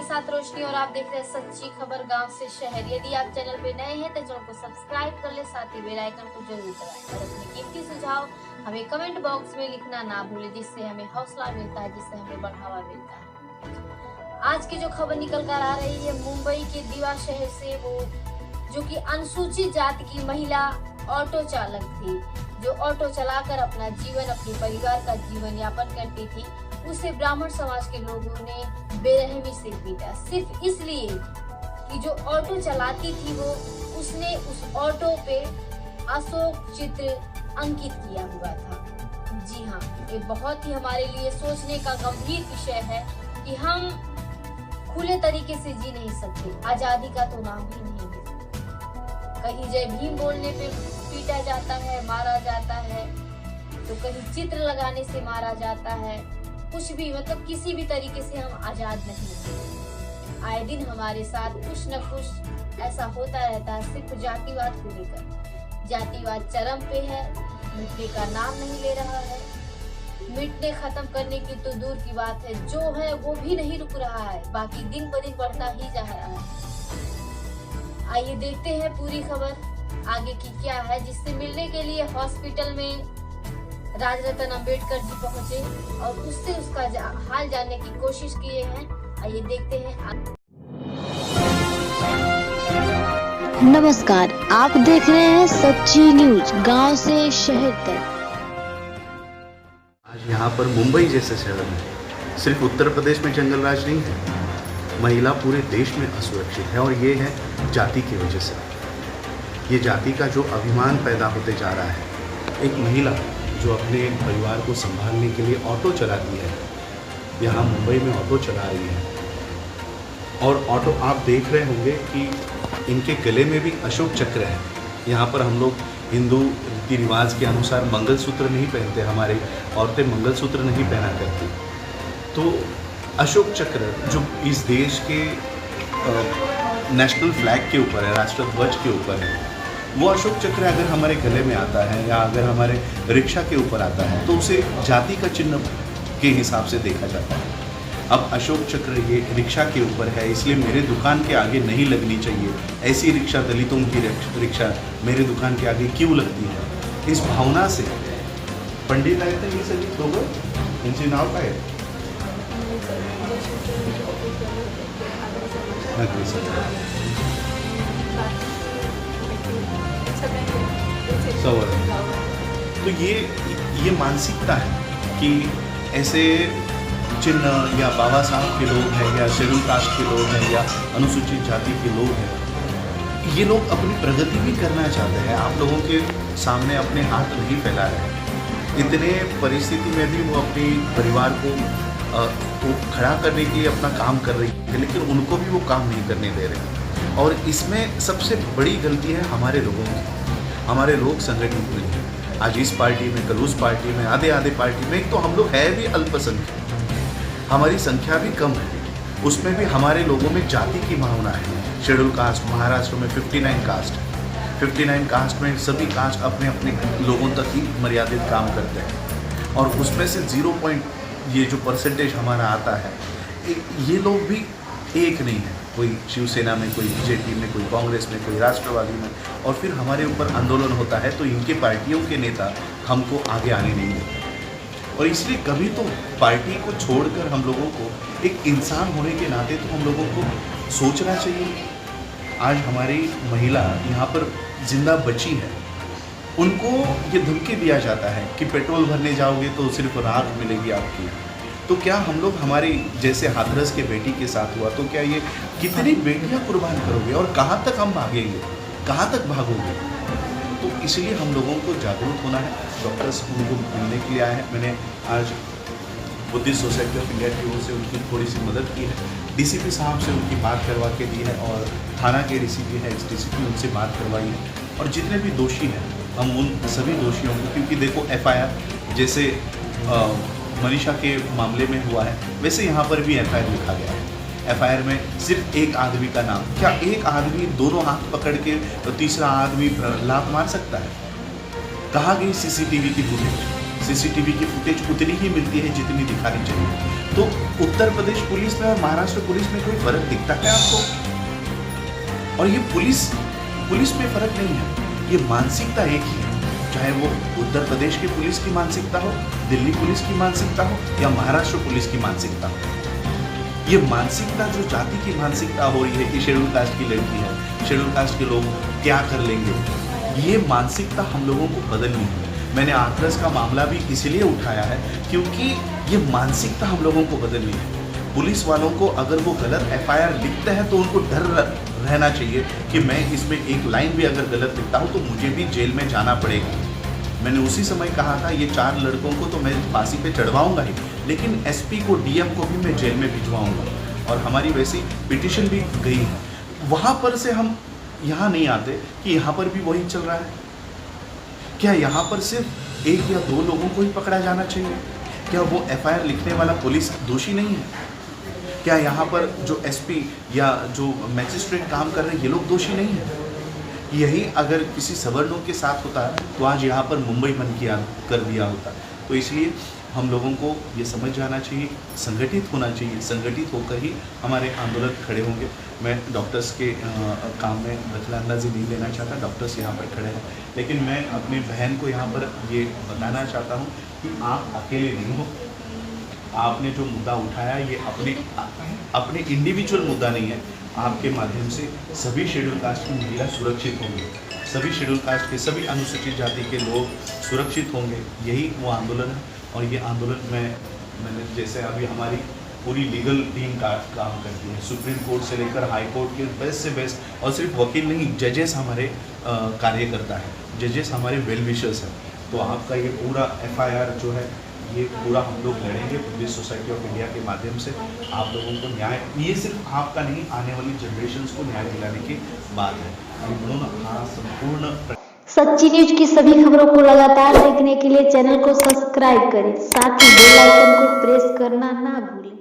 साथ रोशनी और आप देख रहे हैं सच्ची खबर गांव से शहर। यदि आप चैनल पे नए हैं तो चैनल को सब्सक्राइब कर ले, साथ ही बेल आइकन को जरूर दबाएं और अपने कीमती सुझाव हमें कमेंट बॉक्स में लिखना ना भूलें, जिससे हमें हौसला मिलता है, जिससे हमें बढ़ावा मिलता है। आज की जो खबर निकल कर आ रही है मुंबई के दीवा शहर से, वो जो कि अनुसूचित जाति की महिला ऑटो चालक थी, जो ऑटो चलाकर अपना जीवन, अपने परिवार का जीवन यापन करती थी, उसे ब्राह्मण समाज के लोगों ने बेरहमी से पीटा, सिर्फ इसलिए कि जो ऑटो चलाती थी उसने उस ऑटो पे अशोक चित्र अंकित किया हुआ था। जी हाँ, ये बहुत ही हमारे लिए सोचने का गंभीर विषय है कि हम खुले तरीके से जी नहीं सकते, आजादी का तो नाम ही नहीं है। कहीं जय भीम बोलने पे पीटा जाता है, मारा जाता है, तो कहीं चित्र लगाने से मारा जाता है, कुछ भी मतलब किसी भी तरीके से हम आजाद नहीं हैं। आए दिन हमारे साथ कुछ न कुछ ऐसा होता रहता है, सिर्फ जातिवाद को लेकर। जातिवाद चरम पे है, मिटने का नाम नहीं ले रहा है। मिटने खत्म करने की तो दूर की बात है, जो है वो भी नहीं रुक रहा है, बाकी दिन ब दिन बढ़ता ही जा रहा है। आइए देखते हैं पूरी खबर आगे की क्या है, जिससे मिलने के लिए हॉस्पिटल में राजरतन अंबेडकर जी पहुंचे और उससे उसका हाल जानने की कोशिश किए हैं। आइए देखते हैं। नमस्कार, आप देख रहे हैं सच्ची न्यूज गांव से शहर तक। आज यहाँ पर मुंबई जैसे शहर में सिर्फ उत्तर प्रदेश में जंगल राज नहीं है, महिला पूरे देश में असुरक्षित है, और ये है जाति की वजह से। ये जाति का जो अभिमान पैदा होते जा रहा है। एक महिला जो अपने परिवार को संभालने के लिए ऑटो चलाती है, यहाँ मुंबई में ऑटो चला रही है, और ऑटो आप देख रहे होंगे कि इनके गले में भी अशोक चक्र है। यहाँ पर हम लोग हिंदू रीति रिवाज के अनुसार मंगलसूत्र नहीं पहनते, हमारी औरतें मंगलसूत्र नहीं पहना करती। तो अशोक चक्र जो इस देश के नेशनल फ्लैग के ऊपर है, राष्ट्रध्वज के ऊपर है, वो अशोक चक्र अगर हमारे गले में आता है या अगर हमारे रिक्शा के ऊपर आता है तो उसे जाति का चिन्ह के हिसाब से देखा जाता है। अब अशोक चक्र ये रिक्शा के ऊपर है, इसलिए मेरे दुकान के आगे नहीं लगनी चाहिए। ऐसी रिक्शा, दलितों की रिक्शा मेरे दुकान के आगे क्यों लगती है? इस भावना से पंडित आए थे, ये सभी लोग इनसे नाव पाए तो ये मानसिकता है कि ऐसे चिन्ह या बाबा साहब के लोग हैं या शेड्यूल कास्ट के लोग हैं या अनुसूचित जाति के लोग हैं, ये लोग अपनी प्रगति भी करना चाहते हैं, आप लोगों के सामने अपने हाथ नहीं फैला रहे हैं। इतने परिस्थिति में भी वो अपने परिवार को खड़ा करने के लिए अपना काम कर रही है, लेकिन उनको भी वो काम नहीं करने दे रहे। और इसमें सबसे बड़ी गलती है हमारे लोगों की। हमारे लोग संगठित नहीं हैं। आज इस पार्टी में, कल उस पार्टी में, आधे पार्टी में। एक तो हम लोग है भी अल्पसंख्यक, हमारी संख्या भी कम है, उसमें भी हमारे लोगों में जाति की भावना है। शेड्यूल कास्ट महाराष्ट्र में 59 कास्ट है, 59 कास्ट में सभी कास्ट अपने अपने लोगों तक ही मर्यादित काम करते हैं, और उसमें से 0. ये जो परसेंटेज हमारा आता है, ये लोग भी एक नहीं है। कोई शिवसेना में, कोई बीजेपी में, कोई कांग्रेस में, कोई राष्ट्रवादी में, और फिर हमारे ऊपर आंदोलन होता है तो इनके पार्टियों के नेता हमको आगे आने नहीं देते। और इसलिए कभी तो पार्टी को छोड़कर हम लोगों को एक इंसान होने के नाते तो हम लोगों को सोचना चाहिए। आज हमारी महिला यहाँ पर जिंदा बची है, उनको ये धमकी दिया जाता है कि पेट्रोल भरने जाओगे तो सिर्फ राख मिलेगी आपकी। तो क्या हम लोग हमारे जैसे हाथरस के बेटी के साथ हुआ, तो क्या ये कितनी बेटियां कुर्बान करोगे, और कहाँ तक हम भागेंगे, कहाँ तक भागोगे? तो इसलिए हम लोगों को जागरूक होना है। डॉक्टर्स उनको मिलने के लिए आए हैं। मैंने आज बुद्धिस्ट सोसाइटी ऑफ इंडिया की ओर से उनकी थोड़ी सी मदद की है। डीसीपी साहब से उनकी बात करवा के दी है, और थाना के डीसीपी है, एक्स डीसीपी, उनसे बात करवाई है। और जितने भी दोषी हैं, हम उन सभी दोषियों को, क्योंकि देखो FIR जैसे मनीषा के मामले में हुआ है, वैसे यहाँ पर भी FIR लिखा गया है। FIR में सिर्फ एक आदमी का नाम, क्या एक आदमी दोनों हाथ पकड़ के तो तीसरा आदमी लात मार सकता है? कहाँ गई CCTV की फुटेज? CCTV की फुटेज उतनी ही मिलती है जितनी दिखानी चाहिए। तो उत्तर प्रदेश पुलिस में और महाराष्ट्र पुलिस में कोई फर्क दिखता है आपको? और ये पुलिस में फर्क नहीं है, ये मानसिकता एक ही है, चाहे वो उत्तर प्रदेश की पुलिस की मानसिकता हो, दिल्ली पुलिस की मानसिकता हो या महाराष्ट्र पुलिस की मानसिकता हो। ये मानसिकता जो जाति की मानसिकता हो रही है कि शेड्यूल कास्ट की लड़की है, शेड्यूल कास्ट के लोग क्या कर लेंगे, ये मानसिकता हम लोगों को बदलनी है। मैंने हाथरस का मामला भी इसलिए उठाया है क्योंकि ये मानसिकता हम लोगों को बदलनी है। पुलिस वालों को अगर वो गलत एफआईआर लिखते हैं तो उनको डर रहना चाहिए कि मैं इसमें एक लाइन भी अगर गलत लिखता हूँ तो मुझे भी जेल में जाना पड़ेगा। मैंने उसी समय कहा था ये 4 लड़कों को तो मैं फांसी पे चढ़वाऊंगा ही, लेकिन एसपी को, डीएम को भी मैं जेल में भिजवाऊंगा। और हमारी वैसी पिटीशन भी गई है। वहाँ पर से हम यहाँ नहीं आते कि यहाँ पर भी वही चल रहा है। क्या यहाँ पर सिर्फ 1 या 2 लोगों को ही पकड़ा जाना चाहिए? क्या वो एफआईआर लिखने वाला पुलिस दोषी नहीं है? क्या यहाँ पर जो एसपी या जो मैजिस्ट्रेट काम कर रहे हैं ये लोग दोषी नहीं है? यही अगर किसी सवर्णों के साथ होता तो आज यहाँ पर मुंबई बंद कर दिया होता। तो इसलिए हम लोगों को ये समझ जाना चाहिए, संगठित होना चाहिए, संगठित होकर ही हमारे आंदोलन खड़े होंगे। मैं डॉक्टर्स के काम में दखलंदाजी नहीं लेना चाहता, डॉक्टर्स यहाँ पर खड़े हैं, लेकिन मैं अपनी बहन को यहाँ पर ये बताना चाहता हूँ कि आप अकेले नहीं हो। आपने जो मुद्दा उठाया ये अपने इंडिविजुअल मुद्दा नहीं है। आपके माध्यम से सभी शेड्यूल कास्ट की महिला सुरक्षित होंगी, सभी शेड्यूल कास्ट के, सभी अनुसूचित जाति के लोग सुरक्षित होंगे। यही वो आंदोलन है। और ये आंदोलन मैंने जैसे अभी हमारी पूरी लीगल टीम का काम करती है, सुप्रीम कोर्ट से लेकर हाई कोर्ट के बेस्ट से बेस्ट, और सिर्फ वकील नहीं, जजेस हमारे कार्य करता है, जजेस हमारे वेल विशर्स हैं। तो आपका ये पूरा एफआईआर जो है ये पूरा हम लोग लड़ेंगे पुलिस सोसाइटी ऑफ इंडिया के माध्यम से। आप लोगों को न्याय, ये सिर्फ आपका नहीं, आने वाली जनरेशन्स को न्याय दिलाने की बात है। म्हणून हा संपूर्ण सच्ची न्यूज की सभी खबरों को लगातार देखने के लिए चैनल को सब्सक्राइब करें, साथ ही बेल आइकन को प्रेस करना ना भूलें।